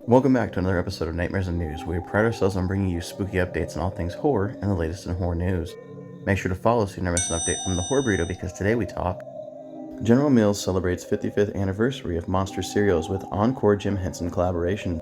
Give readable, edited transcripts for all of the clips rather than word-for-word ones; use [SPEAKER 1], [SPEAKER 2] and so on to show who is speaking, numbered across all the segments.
[SPEAKER 1] Welcome back to another episode of Nightmares and News. We pride ourselves on bringing you spooky updates on all things horror and the latest in horror news. Make sure to follow so you never miss an update from the Horror Burrito, because today we talk General Mills celebrates 55th anniversary of Monster Cereals with Encore Jim Henson collaboration.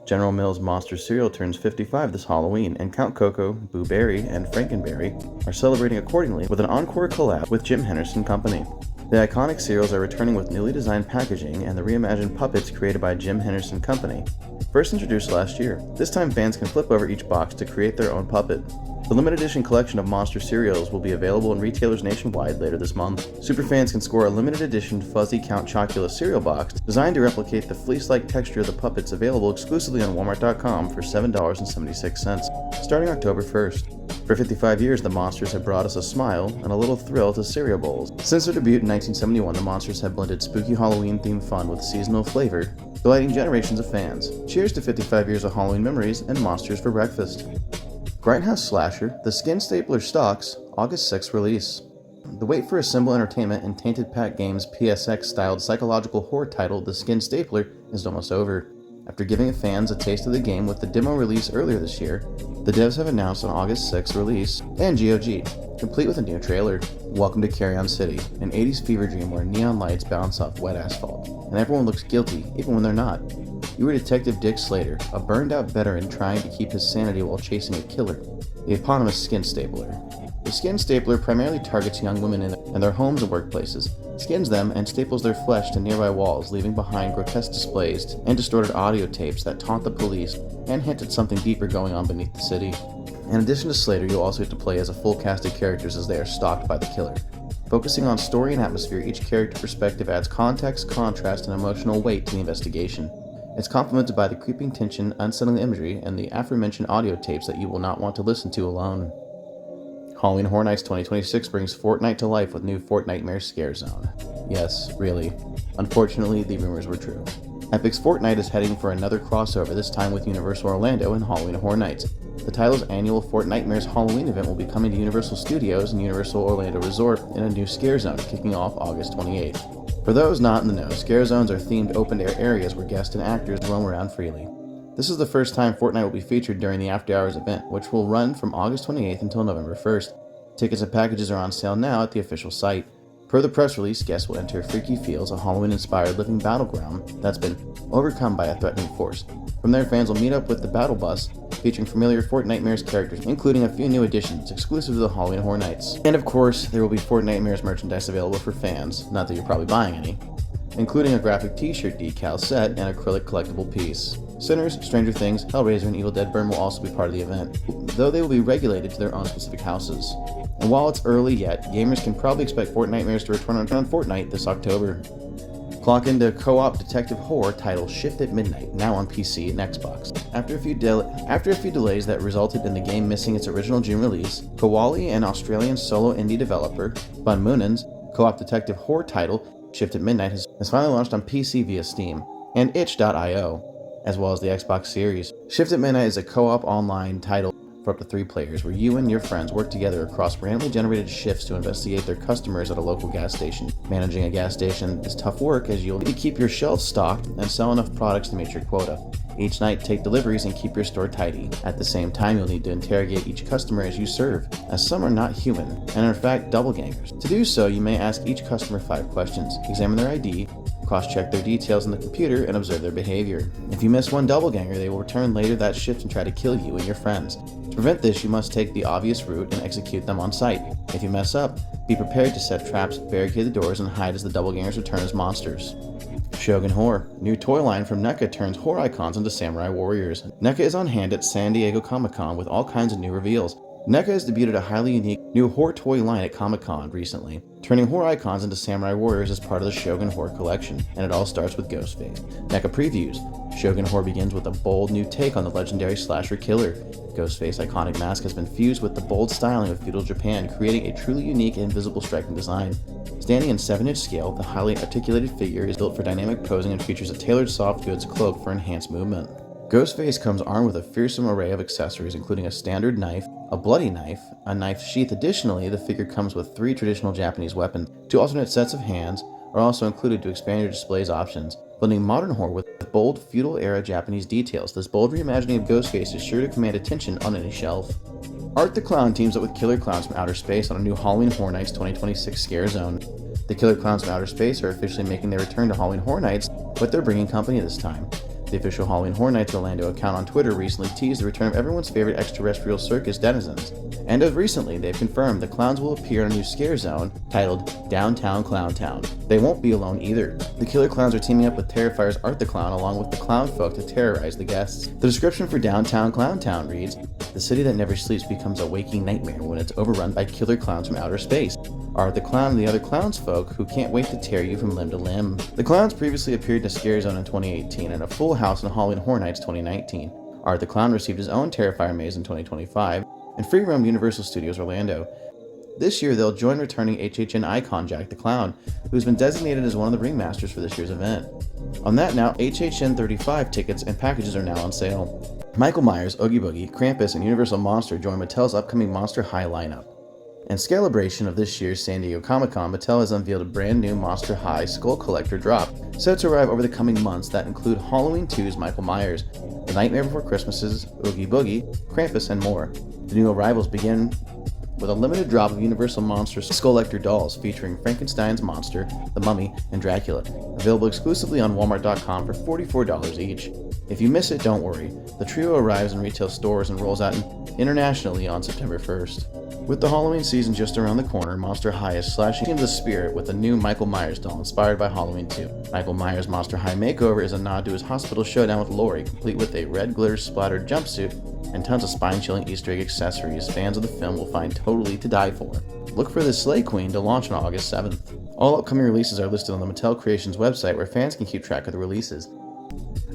[SPEAKER 1] General Mills Monster Cereal turns 55 this Halloween, and Count Coco, Boo Berry, and Frankenberry are celebrating accordingly with an encore collab with Jim Henson Company. The iconic cereals are returning with newly designed packaging and the reimagined puppets created by Jim Henson Company, first introduced last year. This time fans can flip over each box to create their own puppet. The limited edition collection of Monster Cereals will be available in retailers nationwide later this month. Superfans can score a limited edition fuzzy Count Chocula cereal box designed to replicate the fleece-like texture of the puppets, available exclusively on Walmart.com for $7.76, starting October 1st. For 55 years, the Monsters have brought us a smile and a little thrill to cereal bowls. Since their debut in 1971, the Monsters have blended spooky Halloween-themed fun with seasonal flavor, delighting generations of fans. Cheers to 55 years of Halloween memories and Monsters for breakfast. Grindhouse slasher, The Skin Stapler stalks, August 6th release. The wait for a simple entertainment in Tainted Pack Games' PSX-styled psychological horror title The Skin Stapler is almost over. After giving fans a taste of the game with the demo release earlier this year, the devs have announced an August 6th release and GOG, complete with a new trailer. Welcome to Carry On City, an 80s fever dream where neon lights bounce off wet asphalt, and everyone looks guilty, even when they're not. You are Detective Dick Slater, a burned-out veteran trying to keep his sanity while chasing a killer, the eponymous Skin Stapler. The Skin Stapler primarily targets young women in their homes and workplaces, skins them, and staples their flesh to nearby walls, leaving behind grotesque displays and distorted audio tapes that taunt the police and hint at something deeper going on beneath the city. In addition to Slater, you'll also get to play as a full cast of characters as they are stalked by the killer. Focusing on story and atmosphere, each character perspective adds context, contrast, and emotional weight to the investigation. It's complemented by the creeping tension, unsettling imagery, and the aforementioned audio tapes that you will not want to listen to alone. Halloween Horror Nights 2026 brings Fortnite to life with new Fortnightmare Scare Zone. Yes, really. Unfortunately, the rumors were true. Epic's Fortnite is heading for another crossover, this time with Universal Orlando and Halloween Horror Nights. The title's annual Fortnightmares Halloween event will be coming to Universal Studios and Universal Orlando Resort in a new Scare Zone, kicking off August 28th. For those not in the know, Scare Zones are themed open-air areas where guests and actors roam around freely. This is the first time Fortnite will be featured during the After Hours event, which will run from August 28th until November 1st. Tickets and packages are on sale now at the official site. Per the press release, guests will enter Freaky Fields, a Halloween-inspired living battleground that's been overcome by a threatening force. From there, fans will meet up with the Battle Bus, featuring familiar Fortnightmares characters, including a few new additions exclusive to the Halloween Horror Nights. And of course, there will be Fortnightmares merchandise available for fans, not that you're probably buying any, including a graphic t-shirt decal set and acrylic collectible piece. Sinners, Stranger Things, Hellraiser, and Evil Dead Burn will also be part of the event, though they will be regulated to their own specific houses. And while it's early yet, gamers can probably expect Fortnightmares to return on Fortnite this October. Clock into co-op detective horror title Shift at Midnight, now on PC and Xbox. After a few delays that resulted in the game missing its original June release, Koali and Australian solo indie developer Bun Moonan's co-op detective horror title Shift at Midnight has finally launched on PC via Steam and itch.io, as well as the Xbox Series. Shift at Midnight is a co-op online title for up to 3 players, where you and your friends work together across randomly generated shifts to investigate their customers at a local gas station. Managing a gas station is tough work, as you'll need to keep your shelves stocked and sell enough products to meet your quota. Each night, take deliveries and keep your store tidy. At the same time, you'll need to interrogate each customer as you serve, as some are not human, and are in fact doppelgangers. To do so, you may ask each customer 5 questions, examine their ID, cross-check their details in the computer, and observe their behavior. If you miss one doppelganger, they will return later that shift and try to kill you and your friends. To prevent this, you must take the obvious route and execute them on site. If you mess up, be prepared to set traps, barricade the doors, and hide as the doppelgangers return as monsters. Shogun Horror. New toy line from NECA turns horror icons into samurai warriors. NECA is on hand at San Diego Comic-Con with all kinds of new reveals. NECA has debuted a highly unique new horror toy line at Comic-Con recently, turning horror icons into samurai warriors as part of the Shogun Horror collection, and it all starts with Ghostface. NECA previews. Shogun Horror begins with a bold new take on the legendary slasher killer. Ghostface's iconic mask has been fused with the bold styling of feudal Japan, creating a truly unique and visible striking design. Standing in 7-inch scale, the highly articulated figure is built for dynamic posing and features a tailored soft goods cloak for enhanced movement. Ghostface comes armed with a fearsome array of accessories, including a standard knife, a bloody knife, a knife sheath. Additionally, the figure comes with 3 traditional Japanese weapons. 2 alternate sets of hands are also included to expand your display's options, blending modern horror with with bold, feudal-era Japanese details. This bold reimagining of Ghostface is sure to command attention on any shelf. Art the Clown teams up with killer clowns from outer space on a new Halloween Horror Nights 2026 Scare Zone. The killer clowns from outer space are officially making their return to Halloween Horror Nights, but they're bringing company this time. The official Halloween Horror Nights Orlando account on Twitter recently teased the return of everyone's favorite extraterrestrial circus denizens. And as recently, they've confirmed the clowns will appear in a new Scare Zone titled Downtown Clowntown. They won't be alone either. The killer clowns are teaming up with Terrifier's Art the Clown along with the clown folk to terrorize the guests. The description for Downtown Clowntown reads, "The city that never sleeps becomes a waking nightmare when it's overrun by killer clowns from outer space. Art the Clown and the other clowns folk who can't wait to tear you from limb to limb." The clowns previously appeared in a Scare Zone in 2018 and a full house in Halloween Horror Nights 2019. Art the Clown received his own Terrifier maze in 2025 and free roam Universal Studios Orlando. This year they'll join returning HHN icon Jack the Clown, who's been designated as one of the ringmasters for this year's event. On that note, HHN 35 tickets and packages are now on sale. Michael Myers, Oogie Boogie, Krampus, and Universal Monster join Mattel's upcoming Monster High lineup. In celebration of this year's San Diego Comic-Con, Mattel has unveiled a brand new Monster High Skull Collector drop, set to arrive over the coming months that include Halloween 2's Michael Myers, The Nightmare Before Christmas's Oogie Boogie, Krampus, and more. The new arrivals begin with a limited drop of Universal Monster Skulllector dolls featuring Frankenstein's monster, the Mummy, and Dracula, available exclusively on Walmart.com for $44 each. If you miss it, don't worry. The trio arrives in retail stores and rolls out internationally on September 1st. With the Halloween season just around the corner, Monster High is slashing into the spirit with a new Michael Myers doll inspired by Halloween 2. Michael Myers' Monster High makeover is a nod to his hospital showdown with Laurie, complete with a red glitter splattered jumpsuit and tons of spine-chilling Easter egg accessories fans of the film will find totally to die for. Look for the Slay Queen to launch on August 7th. All upcoming releases are listed on the Mattel Creations website where fans can keep track of the releases.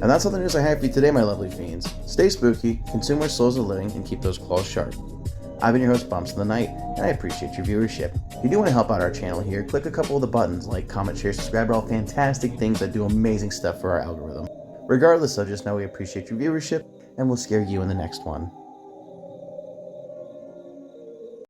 [SPEAKER 1] And that's all the news I have for you today, my lovely fiends. Stay spooky, consume where souls are living, and keep those claws sharp. I've been your host, Bumps in the Night, and I appreciate your viewership. If you do want to help out our channel here, click a couple of the buttons like comment, share, subscribe are all fantastic things that do amazing stuff for our algorithm. Regardless, just know we appreciate your viewership, and we'll scare you in the next one.